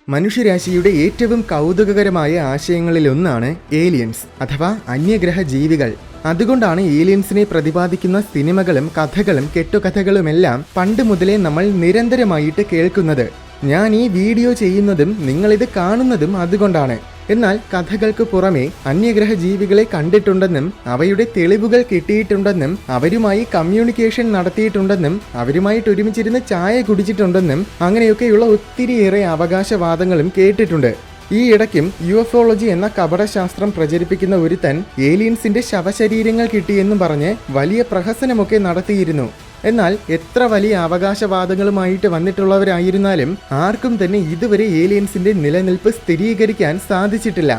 മനുഷ്യരാശിയുടെ ഏറ്റവും കൗതുകകരമായ ആശയങ്ങളിലൊന്നാണ് ഏലിയൻസ് അഥവാ അന്യഗ്രഹ ജീവികൾ. അതുകൊണ്ടാണ് ഏലിയൻസിനെ പ്രതിപാദിക്കുന്ന സിനിമകളും കഥകളും കെട്ടുകഥകളുമെല്ലാം പണ്ട് മുതലേ നമ്മൾ നിരന്തരമായിട്ട് കേൾക്കുന്നത്. ഞാൻ ഈ വീഡിയോ ചെയ്യുന്നതും നിങ്ങളിത് കാണുന്നതും അതുകൊണ്ടാണ്. എന്നാൽ കഥകൾക്ക് പുറമെ അന്യഗ്രഹ ജീവികളെ കണ്ടിട്ടുണ്ടെന്നും അവയുടെ തെളിവുകൾ കിട്ടിയിട്ടുണ്ടെന്നും അവരുമായി കമ്മ്യൂണിക്കേഷൻ നടത്തിയിട്ടുണ്ടെന്നും അവരുമായിട്ട് ഒരുമിച്ചിരുന്ന് ചായ കുടിച്ചിട്ടുണ്ടെന്നും അങ്ങനെയൊക്കെയുള്ള ഒത്തിരിയേറെ അവകാശവാദങ്ങളും കേട്ടിട്ടുണ്ട്. ഈ ഇടയ്ക്കും യുഎഫോളജി എന്ന കപടശാസ്ത്രം പ്രചരിപ്പിക്കുന്ന ഒരുത്തൻ ഏലിയൻസിന്റെ ശവശരീരങ്ങൾ കിട്ടിയെന്നും പറഞ്ഞ് വലിയ പ്രഹസനമൊക്കെ നടത്തിയിരുന്നു. എന്നാൽ എത്ര വലിയ അവകാശവാദങ്ങളുമായിട്ട് വന്നിട്ടുള്ളവരായിരുന്നാലും ആർക്കും തന്നെ ഇതുവരെ ഏലിയൻസിന്റെ നിലനിൽപ്പ് സ്ഥിരീകരിക്കാൻ സാധിച്ചിട്ടില്ല.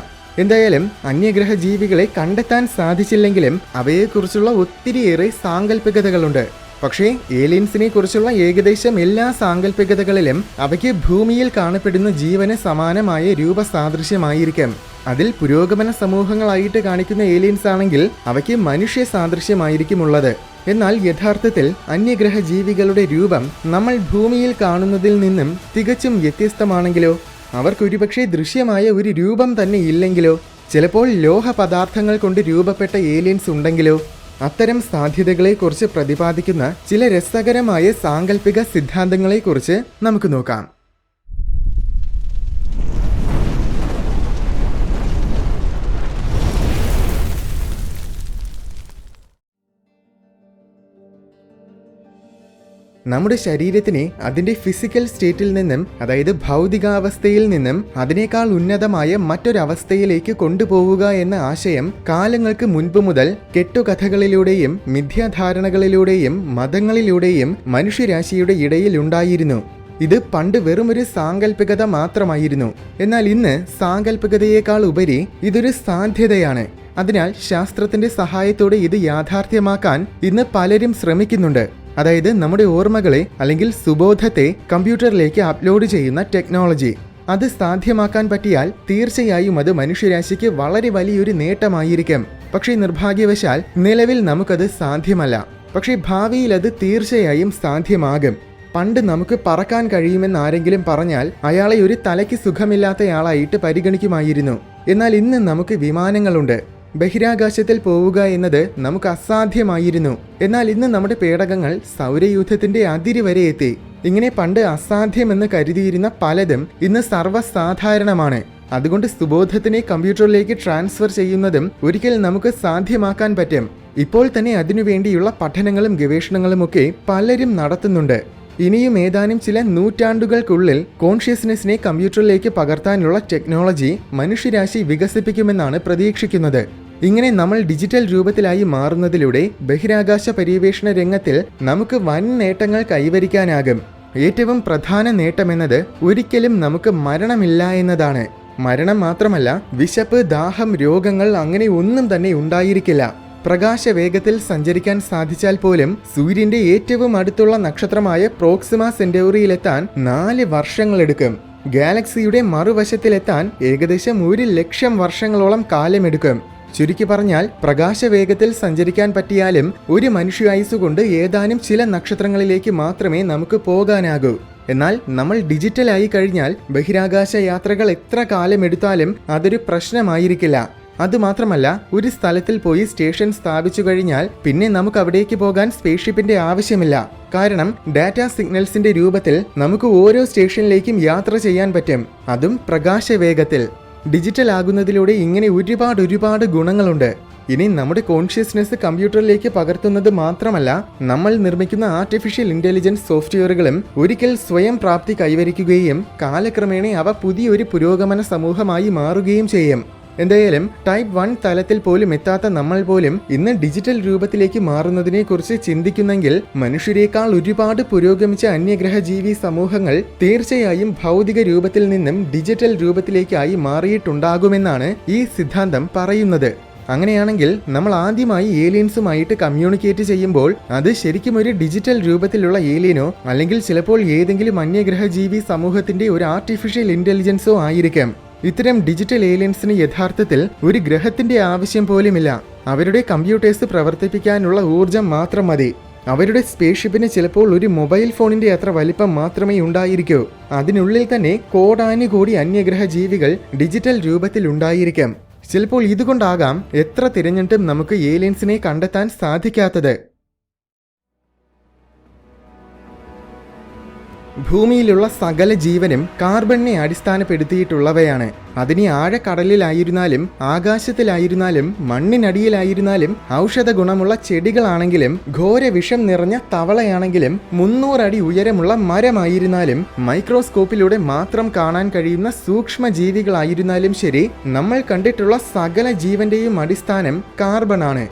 എന്തായാലും അന്യഗ്രഹ ജീവികളെ കണ്ടെത്താൻ സാധിച്ചില്ലെങ്കിലും അവയെക്കുറിച്ചുള്ള ഒത്തിരിയേറെ സാങ്കല്പികതകളുണ്ട്. പക്ഷേ ഏലിയൻസിനെ കുറിച്ചുള്ള ഏകദേശം എല്ലാ സാങ്കല്പികതകളിലും അവയ്ക്ക് ഭൂമിയിൽ കാണപ്പെടുന്ന ജീവന് സമാനമായ രൂപസാദൃശ്യമായിരിക്കും. അതിൽ പുരോഗമന സമൂഹങ്ങളായിട്ട് കാണിക്കുന്ന ഏലിയൻസ് ആണെങ്കിൽ അവയ്ക്ക് മനുഷ്യ സാദൃശ്യമായിരിക്കും ഉള്ളത്. എന്നാൽ യഥാർത്ഥത്തിൽ അന്യഗ്രഹ ജീവികളുടെ രൂപം നമ്മൾ ഭൂമിയിൽ കാണുന്നതിൽ നിന്നും തികച്ചും വ്യത്യസ്തമാണെങ്കിലോ, അവർക്കൊരുപക്ഷെ ദൃശ്യമായ ഒരു രൂപം തന്നെ ഇല്ലെങ്കിലോ, ചിലപ്പോൾ ലോഹ പദാർത്ഥങ്ങൾ കൊണ്ട് രൂപപ്പെട്ട ഏലിയൻസ് ഉണ്ടെങ്കിലോ, അത്തരം സാധ്യതകളെക്കുറിച്ച് പ്രതിപാദിക്കുന്ന ചില രസകരമായ സാങ്കല്പിക സിദ്ധാന്തങ്ങളെക്കുറിച്ച് നമുക്ക് നോക്കാം. നമ്മുടെ ശരീരത്തിനെ അതിൻ്റെ ഫിസിക്കൽ സ്റ്റേറ്റിൽ നിന്നും, അതായത് ഭൗതികാവസ്ഥയിൽ നിന്നും അതിനേക്കാൾ ഉന്നതമായ മറ്റൊരവസ്ഥയിലേക്ക് കൊണ്ടുപോവുക എന്ന ആശയം കാലങ്ങൾക്ക് മുൻപ് മുതൽ കെട്ടുകഥകളിലൂടെയും മിഥ്യാധാരണകളിലൂടെയും മതങ്ങളിലൂടെയും മനുഷ്യരാശിയുടെ ഇടയിൽ ഉണ്ടായിരുന്നു. ഇത് പണ്ട് വെറുമൊരു സാങ്കല്പികത മാത്രമായിരുന്നു. എന്നാൽ ഇന്ന് സാങ്കല്പികതയേക്കാൾ ഉപരി ഇതൊരു സാധ്യതയാണ്. അതിനാൽ ശാസ്ത്രത്തിന്റെ സഹായത്തോടെ ഇത് യാഥാർത്ഥ്യമാക്കാൻ ഇന്ന് പലരും ശ്രമിക്കുന്നുണ്ട്. അതായത് നമ്മുടെ ഓർമ്മകളെ അല്ലെങ്കിൽ സുബോധത്തെ കമ്പ്യൂട്ടറിലേക്ക് അപ്ലോഡ് ചെയ്യുന്ന ടെക്നോളജി. അത് സാധ്യമാക്കാൻ പറ്റിയാൽ തീർച്ചയായും അത് മനുഷ്യരാശിക്ക് വളരെ വലിയൊരു നേട്ടമായിരിക്കും. പക്ഷേ നിർഭാഗ്യവശാൽ നിലവിൽ നമുക്കത് സാധ്യമല്ല. പക്ഷേ ഭാവിയിൽ അത് തീർച്ചയായും സാധ്യമാകും. പണ്ട് നമുക്ക് പറക്കാൻ കഴിയുമെന്ന് ആരെങ്കിലും പറഞ്ഞാൽ അയാളെ ഒരു തലയ്ക്ക് സുഖമില്ലാത്തയാളായിട്ട് പരിഗണിക്കുമായിരുന്നു. എന്നാൽ ഇന്ന് നമുക്ക് വിമാനങ്ങളുണ്ട്. ബഹിരാകാശത്തിൽ പോവുക എന്നത് നമുക്ക് അസാധ്യമായിരുന്നു. എന്നാൽ ഇന്ന് നമ്മുടെ പേടകങ്ങൾ സൗരയൂഥത്തിന്റെ അതിര് വരെ എത്തി. ഇങ്ങനെ പണ്ട് അസാധ്യമെന്ന് കരുതിയിരുന്ന പലതും ഇന്ന് സർവ്വസാധാരണമാണ്. അതുകൊണ്ട് സുബോധത്തിനെ കമ്പ്യൂട്ടറിലേക്ക് ട്രാൻസ്ഫർ ചെയ്യുന്നതും ഒരിക്കൽ നമുക്ക് സാധ്യമാക്കാൻ പറ്റും. ഇപ്പോൾ തന്നെ അതിനുവേണ്ടിയുള്ള പഠനങ്ങളും ഗവേഷണങ്ങളുമൊക്കെ പലരും നടത്തുന്നുണ്ട്. ഇനിയും ഏതാനും ചില നൂറ്റാണ്ടുകൾക്കുള്ളിൽ കോൺഷ്യസ്നെസ്സിനെ കമ്പ്യൂട്ടറിലേക്ക് പകർത്താനുള്ള ടെക്നോളജി മനുഷ്യരാശി വികസിപ്പിക്കുമെന്നാണ് പ്രതീക്ഷിക്കുന്നത്. ഇങ്ങനെ നമ്മൾ ഡിജിറ്റൽ രൂപത്തിലായി മാറുന്നതിലൂടെ ബഹിരാകാശ പര്യവേഷണ രംഗത്തിൽ നമുക്ക് വൻ നേട്ടങ്ങൾ കൈവരിക്കാനാകും. ഏറ്റവും പ്രധാന നേട്ടമെന്നത് ഒരിക്കലും നമുക്ക് മരണമില്ല എന്നതാണ്. മരണം മാത്രമല്ല, വിശപ്പ്, ദാഹം, രോഗങ്ങൾ അങ്ങനെ ഒന്നും തന്നെ ഉണ്ടായിരിക്കില്ല. പ്രകാശവേഗത്തിൽ സഞ്ചരിക്കാൻ സാധിച്ചാൽ പോലും സൂര്യന്റെ ഏറ്റവും അടുത്തുള്ള നക്ഷത്രമായ പ്രോക്സിമ സെന്റൗറിയിലെത്താൻ 4 വർഷങ്ങളെടുക്കും. ഗാലക്സിയുടെ മറുവശത്തിലെത്താൻ ഏകദേശം 1,00,000 വർഷങ്ങളോളം കാലമെടുക്കും. ചുരുക്കി പറഞ്ഞാൽ പ്രകാശവേഗത്തിൽ സഞ്ചരിക്കാൻ പറ്റിയാലും ഒരു മനുഷ്യായുസ്സുകൊണ്ട് ഏതാനും ചില നക്ഷത്രങ്ങളിലേക്ക് മാത്രമേ നമുക്ക് പോകാനാകൂ. എന്നാൽ നമ്മൾ ഡിജിറ്റലായി കഴിഞ്ഞാൽ ബഹിരാകാശ യാത്രകൾ എത്ര കാലമെടുത്താലും അതൊരു പ്രശ്നമായിരിക്കില്ല. അതുമാത്രമല്ല, ഒരു സ്ഥലത്തിൽ പോയി സ്റ്റേഷൻ സ്ഥാപിച്ചു കഴിഞ്ഞാൽ പിന്നെ നമുക്ക് അവിടേക്ക് പോകാൻ സ്പേസ്ഷിപ്പിന്റെ ആവശ്യമില്ല. കാരണം ഡാറ്റാ സിഗ്നൽസിന്റെ രൂപത്തിൽ നമുക്ക് ഓരോ സ്റ്റേഷനിലേക്കും യാത്ര ചെയ്യാൻ പറ്റും, അതും പ്രകാശവേഗത്തിൽ. ഡിജിറ്റൽ ആകുന്നതിലൂടെ ഇങ്ങനെ ഒരുപാട് ഗുണങ്ങളുണ്ട്. ഇനി നമ്മുടെ കോൺഷ്യസ്നെസ് കമ്പ്യൂട്ടറിലേക്ക് പകർത്തുന്നത് മാത്രമല്ല, നമ്മൾ നിർമ്മിക്കുന്ന ആർട്ടിഫിഷ്യൽ ഇന്റലിജൻസ് സോഫ്റ്റ്വെയറുകളും ഒരിക്കൽ സ്വയം പ്രാപ്തി കൈവരിക്കുകയും കാലക്രമേണ അവ പുതിയൊരു പുരോഗമന സമൂഹമായി മാറുകയും ചെയ്യും. എന്തായാലും ടൈപ്പ് 1 തലത്തിൽ പോലും എത്താത്ത നമ്മൾ പോലും ഇന്ന് ഡിജിറ്റൽ രൂപത്തിലേക്ക് മാറുന്നതിനെ കുറിച്ച് ചിന്തിക്കുന്നെങ്കിൽ മനുഷ്യരെക്കാൾ ഒരുപാട് പുരോഗമിച്ച അന്യഗ്രഹ ജീവി സമൂഹങ്ങൾ തീർച്ചയായും ഭൗതിക രൂപത്തിൽ നിന്നും ഡിജിറ്റൽ രൂപത്തിലേക്കായി മാറിയിട്ടുണ്ടാകുമെന്നാണ് ഈ സിദ്ധാന്തം പറയുന്നത്. അങ്ങനെയാണെങ്കിൽ നമ്മൾ ആദ്യമായി ഏലിയൻസുമായിട്ട് കമ്മ്യൂണിക്കേറ്റ് ചെയ്യുമ്പോൾ അത് ശരിക്കും ഒരു ഡിജിറ്റൽ രൂപത്തിലുള്ള ഏലിയനോ അല്ലെങ്കിൽ ചിലപ്പോൾ ഏതെങ്കിലും അന്യഗ്രഹ ജീവി സമൂഹത്തിന്റെ ഒരു ആർട്ടിഫിഷ്യൽ ഇന്റലിജൻസോ ആയിരിക്കാം. ഇത്തരം ഡിജിറ്റൽ ഏലിയൻസിന് യഥാർത്ഥത്തിൽ ഒരു ഗ്രഹത്തിന്റെ ആവശ്യം പോലുമില്ല. അവരുടെ കമ്പ്യൂട്ടേഴ്സ് പ്രവർത്തിപ്പിക്കാനുള്ള ഊർജം മാത്രം മതി. അവരുടെ സ്പേസ്ഷിപ്പിന് ചിലപ്പോൾ ഒരു മൊബൈൽ ഫോണിന്റെ അത്ര വലിപ്പം മാത്രമേ ഉണ്ടായിരിക്കൂ. അതിനുള്ളിൽ തന്നെ കോടാനുകോടി അന്യഗ്രഹ ജീവികൾ ഡിജിറ്റൽ രൂപത്തിൽ ഉണ്ടായിരിക്കാം. ചിലപ്പോൾ ഇതുകൊണ്ടാകാം എത്ര തിരഞ്ഞിട്ടും നമുക്ക് ഏലിയൻസിനെ കണ്ടെത്താൻ സാധിക്കാത്തത്. ഭൂമിയിലുള്ള സകല ജീവനും കാർബണിനെ അടിസ്ഥാനപ്പെടുത്തിയിട്ടുള്ളവയാണ്. അതിനി ആഴക്കടലിലായിരുന്നാലും ആകാശത്തിലായിരുന്നാലും മണ്ണിനടിയിലായിരുന്നാലും ഔഷധ ഗുണമുള്ള ചെടികളാണെങ്കിലും ഘോര വിഷം നിറഞ്ഞ തവളയാണെങ്കിലും 300 അടി ഉയരമുള്ള മരമായിരുന്നാലും മൈക്രോസ്കോപ്പിലൂടെ മാത്രം കാണാൻ കഴിയുന്ന സൂക്ഷ്മ ജീവികളായിരുന്നാലും ശരി, നമ്മൾ കണ്ടിട്ടുള്ള സകല ജീവന്റെയും അടിസ്ഥാനം കാർബണാണ്.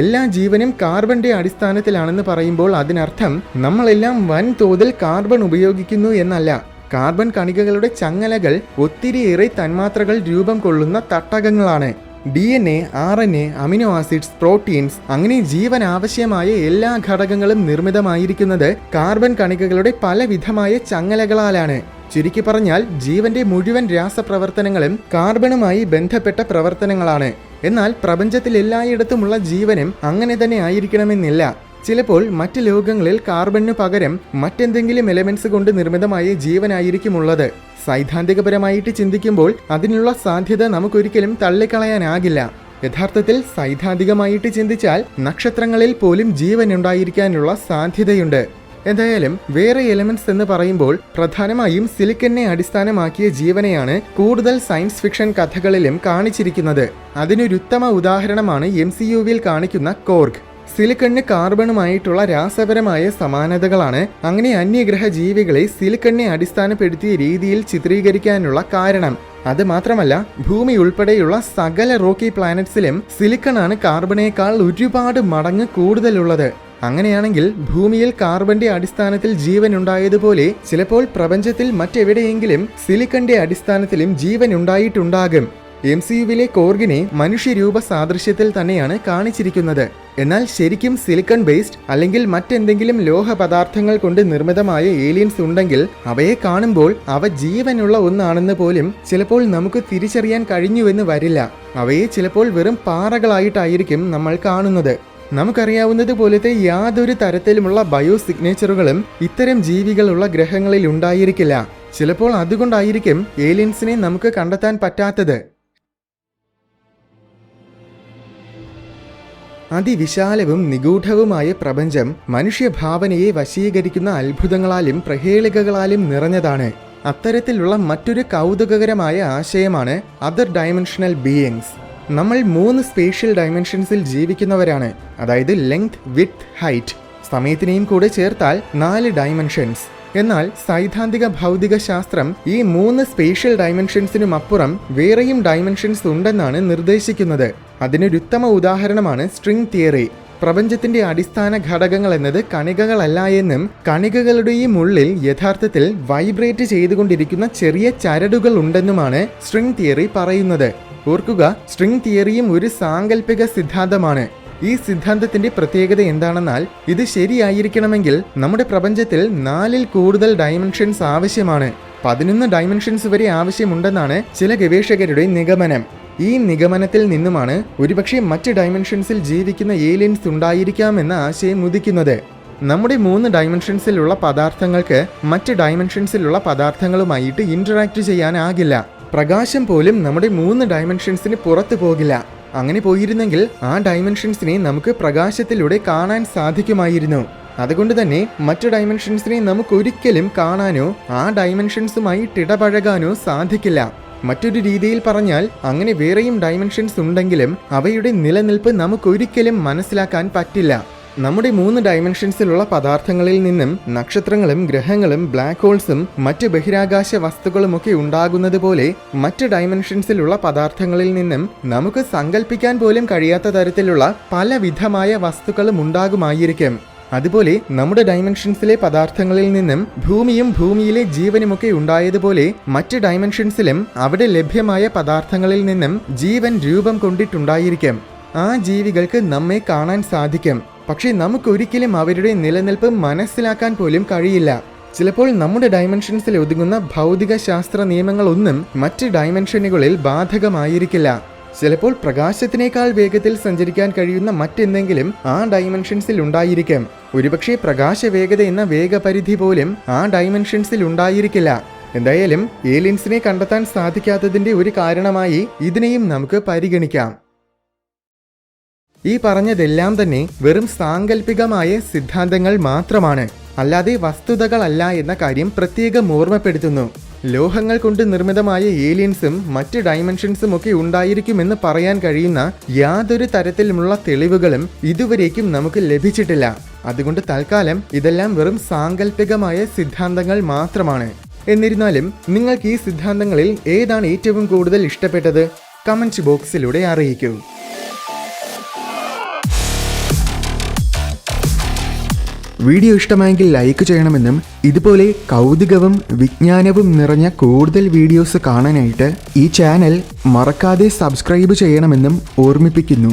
എല്ലാ ജീവനും കാർബണിന്റെ അടിസ്ഥാനത്തിലാണെന്ന് പറയുമ്പോൾ അതിനർത്ഥം നമ്മളെല്ലാം വൻതോതിൽ കാർബൺ ഉപയോഗിക്കുന്നു എന്നല്ല. കാർബൺ കണികകളുടെ ചങ്ങലകൾ ഒത്തിരിയേറെ തന്മാത്രകൾ രൂപം കൊള്ളുന്ന തട്ടകങ്ങളാണ്. DNA, RNA, amino acids, proteins അങ്ങനെ ജീവൻ ആവശ്യമായ എല്ലാ ഘടകങ്ങളും നിർമ്മിതമായിരിക്കുന്നത് കാർബൺ കണികകളുടെ പലവിധമായ ചങ്ങലകളാലാണ്. ചുരുക്കി പറഞ്ഞാൽ ജീവന്റെ മുഴുവൻ രാസപ്രവർത്തനങ്ങളും കാർബണുമായി ബന്ധപ്പെട്ട പ്രവർത്തനങ്ങളാണ്. എന്നാൽ പ്രപഞ്ചത്തിൽ എല്ലായിടത്തുമുള്ള ജീവനും അങ്ങനെ തന്നെ ആയിരിക്കണമെന്നില്ല. ചിലപ്പോൾ മറ്റ് ലോകങ്ങളിൽ കാർബണിനു പകരം മറ്റെന്തെങ്കിലും എലമെന്റ്സ് കൊണ്ട് നിർമ്മിതമായ ജീവനായിരിക്കുമുള്ളത്. സൈദ്ധാന്തികപരമായിട്ട് ചിന്തിക്കുമ്പോൾ അതിനുള്ള സാധ്യത നമുക്കൊരിക്കലും തള്ളിക്കളയാനാകില്ല. യഥാർത്ഥത്തിൽ സൈദ്ധാന്തികമായിട്ട് ചിന്തിച്ചാൽ നക്ഷത്രങ്ങളിൽ പോലും ജീവൻ ഉണ്ടായിരിക്കാനുള്ള സാധ്യതയുണ്ട്. എന്തായാലും വേറെ എലമെന്റ്സ് എന്ന് പറയുമ്പോൾ പ്രധാനമായും സിലിക്കനെ അടിസ്ഥാനമാക്കിയ ജീവനെയാണ് കൂടുതൽ സയൻസ് ഫിക്ഷൻ കഥകളിലും കാണിച്ചിരിക്കുന്നത്. അതിനൊരുത്തമ ഉദാഹരണമാണ് MCUവിൽ കാണിക്കുന്ന കോർഗ്. സിലിക്കണിന് കാർബണുമായിട്ടുള്ള രാസപരമായ സമാനതകളാണ് അങ്ങനെ അന്യഗ്രഹ ജീവികളെ സിലിക്കണിനെ അടിസ്ഥാനപ്പെടുത്തിയ രീതിയിൽ ചിത്രീകരിക്കാനുള്ള കാരണം. അത് മാത്രമല്ല, ഭൂമി ഉൾപ്പെടെയുള്ള സകല റോക്കി പ്ലാനറ്റ്സിലും സിലിക്കണാണ് കാർബണേക്കാൾ ഒരുപാട് മടങ്ങ് കൂടുതലുള്ളത്. അങ്ങനെയാണെങ്കിൽ ഭൂമിയിൽ കാർബണിന്റെ അടിസ്ഥാനത്തിൽ ജീവൻ ഉണ്ടായതുപോലെ ചിലപ്പോൾ പ്രപഞ്ചത്തിൽ മറ്റെവിടെയെങ്കിലും സിലിക്കണിന്റെ അടിസ്ഥാനത്തിലും ജീവൻ ഉണ്ടായിട്ടുണ്ടാകും. MCUവിലെ കോർഗിനെ മനുഷ്യരൂപ സാദൃശ്യത്തിൽ തന്നെയാണ് കാണിച്ചിരിക്കുന്നത്. എന്നാൽ ശരിക്കും സിലിക്കൺ ബേസ്ഡ് അല്ലെങ്കിൽ മറ്റെന്തെങ്കിലും ലോഹ പദാർത്ഥങ്ങൾ കൊണ്ട് നിർമ്മിതമായ ഏലിയൻസ് ഉണ്ടെങ്കിൽ അവയെ കാണുമ്പോൾ അവ ജീവനുള്ള ഒന്നാണെന്ന് പോലും ചിലപ്പോൾ നമുക്ക് തിരിച്ചറിയാൻ കഴിഞ്ഞുവെന്ന് വരില്ല. അവയെ ചിലപ്പോൾ വെറും പാറകളായിട്ടായിരിക്കും നമ്മൾ കാണുന്നത്. നമുക്കറിയാവുന്നതുപോലത്തെ യാതൊരു തരത്തിലുമുള്ള ബയോ സിഗ്നേച്ചറുകളും ഇത്തരം ജീവികളുള്ള ഗ്രഹങ്ങളിൽ ഉണ്ടായിരിക്കില്ല. ചിലപ്പോൾ അതുകൊണ്ടായിരിക്കും ഏലിയൻസിനെ നമുക്ക് കണ്ടെത്താൻ പറ്റാത്തത്. അതിവിശാലവും നിഗൂഢവുമായ പ്രപഞ്ചം മനുഷ്യഭാവനയെ വശീകരിക്കുന്ന അത്ഭുതങ്ങളാലും പ്രഹേളികകളാലും നിറഞ്ഞതാണ്. അത്തരത്തിലുള്ള മറ്റൊരു കൗതുകകരമായ ആശയമാണ് അതർ ഡയമെൻഷണൽ ബീയിങ്സ്. നമ്മൾ 3 സ്പേഷ്യൽ ഡയമെൻഷൻസിൽ ജീവിക്കുന്നവരാണ്. അതായത് ലെങ്ത്, വിഡ്ത്, ഹൈറ്റ്. സമയത്തിനെയും കൂടെ ചേർത്താൽ 4 ഡയമെൻഷൻസ്. എന്നാൽ സൈദ്ധാന്തിക ഭൗതിക ശാസ്ത്രം ഈ 3 സ്പേഷ്യൽ ഡയമെൻഷൻസിനും അപ്പുറം വേറെയും ഡയമെൻഷൻസ് ഉണ്ടെന്നാണ് നിർദ്ദേശിക്കുന്നത്. അതിനൊരുത്തമ ഉദാഹരണമാണ് സ്ട്രിംഗ് തിയറി. പ്രപഞ്ചത്തിന്റെ അടിസ്ഥാന ഘടകങ്ങൾ എന്നത് കണികകളല്ല എന്നും കണികകളുടെയും ഉള്ളിൽ യഥാർത്ഥത്തിൽ വൈബ്രേറ്റ് ചെയ്തുകൊണ്ടിരിക്കുന്ന ചെറിയ ചരടുകൾ ഉണ്ടെന്നുമാണ് സ്ട്രിംഗ് തിയറി പറയുന്നത്. ഓർക്കുക, സ്ട്രിംഗ് തിയറിയും ഒരു സാങ്കല്പിക സിദ്ധാന്തമാണ്. ഈ സിദ്ധാന്തത്തിന്റെ പ്രത്യേകത എന്താണെന്നാൽ ഇത് ശരിയായിരിക്കണമെങ്കിൽ നമ്മുടെ പ്രപഞ്ചത്തിൽ 4ൽ കൂടുതൽ ഡയമെൻഷൻസ് ആവശ്യമാണ്. 11 ഡയമെൻഷൻസ് വരെ ആവശ്യമുണ്ടെന്നാണ് ചില ഗവേഷകരുടെ നിഗമനം. ഈ നിഗമനത്തിൽ നിന്നുമാണ് ഒരുപക്ഷെ മറ്റ് ഡയമെൻഷൻസിൽ ജീവിക്കുന്ന ഏലിയൻസ് ഉണ്ടായിരിക്കാമെന്ന ആശയം ഉദിക്കുന്നത്. നമ്മുടെ 3 ഡയമെൻഷൻസിലുള്ള പദാർത്ഥങ്ങൾക്ക് മറ്റ് ഡയമെൻഷൻസിലുള്ള പദാർത്ഥങ്ങളുമായിട്ട് ഇന്ററാക്ട് ചെയ്യാനാകില്ല. പ്രകാശം പോലും നമ്മുടെ 3 ഡയമെൻഷൻസിന് പുറത്തു പോകില്ല. അങ്ങനെ പോയിരുന്നെങ്കിൽ ആ ഡയമെൻഷൻസിനെ നമുക്ക് പ്രകാശത്തിലൂടെ കാണാൻ സാധിക്കുമായിരുന്നു. അതുകൊണ്ട് തന്നെ മറ്റു ഡയമെൻഷൻസിനെ നമുക്കൊരിക്കലും കാണാനോ ആ ഡയമെൻഷൻസുമായി ഇടപഴകാനോ സാധിക്കില്ല. മറ്റൊരു രീതിയിൽ പറഞ്ഞാൽ അങ്ങനെ വേറെയും ഡയമെൻഷൻസ് ഉണ്ടെങ്കിലും അവയുടെ നിലനിൽപ്പ് നമുക്കൊരിക്കലും മനസ്സിലാക്കാൻ പറ്റില്ല. നമ്മുടെ 3 ഡയമെൻഷൻസിലുള്ള പദാർത്ഥങ്ങളിൽ നിന്നും നക്ഷത്രങ്ങളും ഗ്രഹങ്ങളും ബ്ലാക്ക് ഹോൾസും മറ്റ് ബഹിരാകാശ വസ്തുക്കളുമൊക്കെ ഉണ്ടാകുന്നത് പോലെ മറ്റ് ഡയമെൻഷൻസിലുള്ള പദാർത്ഥങ്ങളിൽ നിന്നും നമുക്ക് സങ്കല്പിക്കാൻ പോലും കഴിയാത്ത തരത്തിലുള്ള പലവിധമായ വസ്തുക്കളും ഉണ്ടാകുമായിരിക്കും. അതുപോലെ നമ്മുടെ ഡയമെൻഷൻസിലെ പദാർത്ഥങ്ങളിൽ നിന്നും ഭൂമിയും ഭൂമിയിലെ ജീവനുമൊക്കെ ഉണ്ടായതുപോലെ മറ്റ് ഡയമെൻഷൻസിലും അവിടെ ലഭ്യമായ പദാർത്ഥങ്ങളിൽ നിന്നും ജീവൻ രൂപം കൊണ്ടിട്ടുണ്ടായിരിക്കും. ആ ജീവികൾക്ക് നമ്മെ കാണാൻ സാധിക്കും. പക്ഷേ നമുക്കൊരിക്കലും അവരുടെ നിലനിൽപ്പ് മനസ്സിലാക്കാൻ പോലും കഴിയില്ല. ചിലപ്പോൾ നമ്മുടെ ഡയമെൻഷൻസിൽ ഒതുങ്ങുന്ന ഭൗതിക ശാസ്ത്ര നിയമങ്ങളൊന്നും മറ്റ് ഡയമെൻഷനുകളിൽ ബാധകമായിരിക്കില്ല. ചിലപ്പോൾ പ്രകാശത്തിനേക്കാൾ വേഗത്തിൽ സഞ്ചരിക്കാൻ കഴിയുന്ന മറ്റെന്തെങ്കിലും ആ ഡൈമെൻഷൻസിൽ ഉണ്ടായിരിക്കാം. ഒരുപക്ഷെ പ്രകാശ വേഗത എന്ന വേഗപരിധി പോലും ആ ഡൈമെൻഷൻസിൽ ഉണ്ടായിരിക്കില്ല. എന്തായാലും ഏലിയൻസിനെ കണ്ടെത്താൻ സാധിക്കാത്തതിന്റെ ഒരു കാരണമായി ഇതിനെയും നമുക്ക് പരിഗണിക്കാം. ഈ പറഞ്ഞതെല്ലാം തന്നെ വെറും സാങ്കല്പികമായ സിദ്ധാന്തങ്ങൾ മാത്രമാണ്, അല്ലാതെ വസ്തുതകളല്ല എന്ന കാര്യം പ്രത്യേകം ഓർമ്മപ്പെടുത്തുന്നു. ലോഹങ്ങൾ കൊണ്ട് നിർമ്മിതമായ ഏലിയൻസും മറ്റ് ഡൈമെൻഷൻസും ഒക്കെ ഉണ്ടായിരിക്കുമെന്ന് പറയാൻ കഴിയുന്ന യാതൊരു തരത്തിലുമുള്ള തെളിവുകളും ഇതുവരേക്കും നമുക്ക് ലഭിച്ചിട്ടില്ല. അതുകൊണ്ട് തൽക്കാലം ഇതെല്ലാം വെറും സാങ്കല്പികമായ സിദ്ധാന്തങ്ങൾ മാത്രമാണ്. എന്നിരുന്നാലും നിങ്ങൾക്ക് ഈ സിദ്ധാന്തങ്ങളിൽ ഏതാണ് ഏറ്റവും കൂടുതൽ ഇഷ്ടപ്പെട്ടത്? കമന്റ് ബോക്സിലൂടെ അറിയിക്കൂ. വീഡിയോ ഇഷ്ടമായെങ്കിൽ ലൈക്ക് ചെയ്യണമെന്നും ഇതുപോലെ കൗതുകവും വിജ്ഞാനവും നിറഞ്ഞ കൂടുതൽ വീഡിയോസ് കാണാനായിട്ട് ഈ ചാനൽ മറക്കാതെ സബ്സ്ക്രൈബ് ചെയ്യണമെന്നും ഓർമ്മിപ്പിക്കുന്നു.